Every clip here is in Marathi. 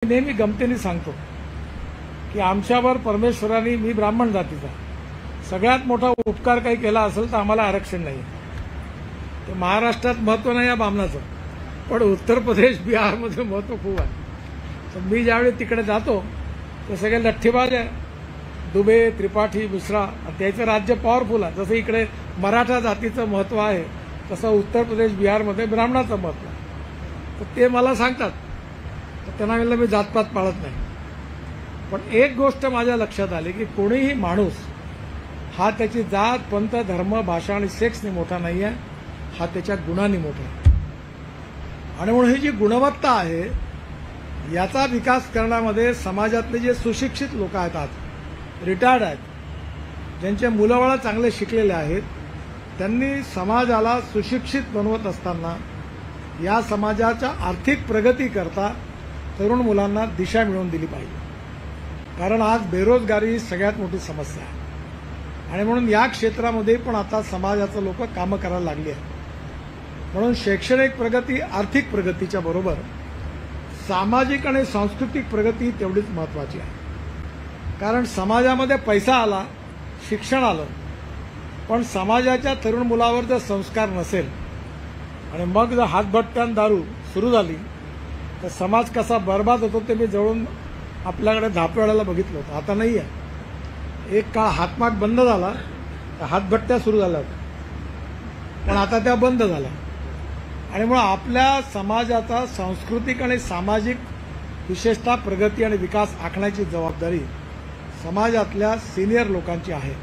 नेहमी गमतीने सांगतो की आमच्यावर परमेश्वराने, मी ब्राह्मण जातीचा, सगळ्यात मोठा उपकार काही केला असेल तर आम्हाला आरक्षण नाही. ते महाराष्ट्रात महत्व नाही या बामणाचं, पण उत्तर प्रदेश, बिहारमध्ये महत्व खूप आहे. तर मी ज्यावेळी तिकडे जातो ते सगळे लठ्ठीबाज आहे, दुबे, त्रिपाठी, मिश्रा. त्याचं राज्य पॉवरफुल आहे. जसं इकडे मराठा जातीचं महत्व आहे तसं उत्तर प्रदेश, बिहारमध्ये ब्राह्मणाचं महत्व आहे. तर ते मला सांगतात, तर त्यांना म्हणलं मी जातपात पाळत नाही. पण एक गोष्ट माझ्या लक्षात आली की कोणीही माणूस हा त्याची जात, पंथ, धर्म, भाषा आणि सेक्सने मोठा नाही आहे, हा त्याच्या गुणांनी मोठा आहे. आणि म्हणून ही जी गुणवत्ता आहे याचा विकास करण्यामध्ये समाजातले जे सुशिक्षित लोक आहेत, आज रिटायर्ड आहेत, ज्यांचे मुलंबाळं चांगले शिकलेले आहेत, त्यांनी समाजाला सुशिक्षित बनवत असताना या समाजाच्या आर्थिक प्रगती करता तरुण मुलांना दिशा मिळवून दिली पाहिजे. कारण आज बेरोजगारी ही सगळ्यात मोठी समस्या आहे. आणि म्हणून या क्षेत्रामध्ये पण आता समाजाचं लोक कामं करायला लागली आहेत. म्हणून शैक्षणिक प्रगती, आर्थिक प्रगतीच्या बरोबर सामाजिक आणि सांस्कृतिक प्रगती तेवढीच महत्वाची आहे. कारण समाजामध्ये पैसा आला, शिक्षण आलं, पण समाजाच्या तरुण मुलावर जर संस्कार नसेल आणि मग जर हातभट्ट्यान दारू सुरू झाली तर समाज कसा बर्बाद होतो ते मी जवळून आपल्याकडे धापेवाड्याला बघितलं होतं. आता नाही आहे. एक काळ हातमाग बंद झाला तर हातभट्ट्या सुरू झाल्या होत्या, पण आता त्या बंद झाल्या. आणि मग आपल्या समाजाचा सांस्कृतिक आणि सामाजिक विशेषतः प्रगती आणि विकास आखण्याची जबाबदारी समाजातल्या सिनियर लोकांची आहे.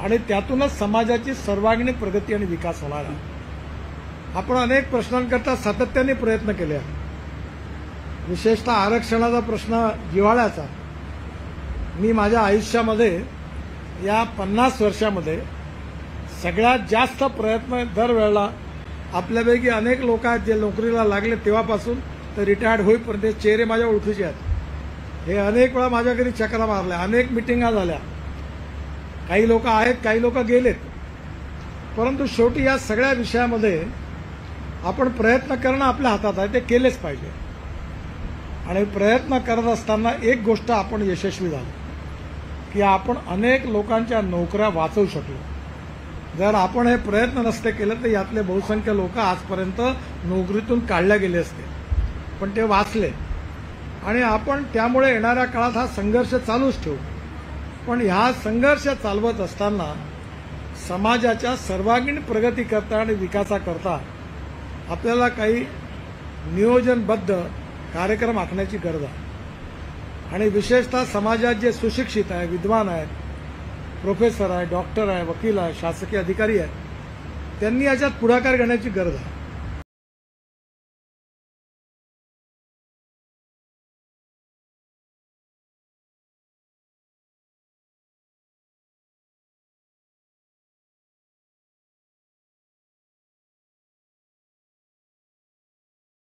आणि त्यातूनच समाजाची सर्वांगीण प्रगती आणि विकास होणार आहे. आपण अनेक प्रश्नांकरता सातत्याने प्रयत्न केले आहेत. विशेषतः आरक्षणाचा प्रश्न जिव्हाळ्याचा. मी माझ्या आयुष्यामध्ये या 50 वर्षामध्ये सगळ्यात जास्त प्रयत्न दरवेळेला, आपल्यापैकी अनेक लोक आहेत जे नोकरीला लागले तेव्हापासून तर रिटायर्ड होईपर्यंत चेहरे माझ्या ओळखीचे आहेत. हे अनेक वेळा माझ्या घरी चक्रा मारल्या, अनेक मिटिंगा झाल्या. काही लोक आहेत, काही लोक गेलेत. परंतु शेवटी या सगळ्या विषयामध्ये आपण प्रयत्न करणं आपल्या हातात आहे, ते केलेच पाहिजे. आणि प्रयत्न करत असताना एक गोष्ट आपण यशस्वी झालो की आपण अनेक लोकांच्या नोकऱ्या वाचवू शकलो. जर आपण हे प्रयत्न नसते केले तर यातले बहुसंख्य लोक आजपर्यंत नोकरीतून काढले गेले असते, पण ते वाचले. आणि आपण त्यामुळे येणाऱ्या काळात हा संघर्ष चालूच ठेवू. पण ह्या संघर्ष चालवत असताना समाजाच्या सर्वांगीण प्रगती करता आणि विकासाकरता आपल्याला काही नियोजनबद्ध कार्यक्रम आखण्याची गरज आहे. आणि विशेषतः समाजात जे सुशिक्षित आहे, विद्वान आहेत, प्रोफेसर आहे, डॉक्टर आहे, वकील आहे, शासकीय अधिकारी आहेत, त्यांनी याच्यात पुढाकार घेण्याची गरज आहे.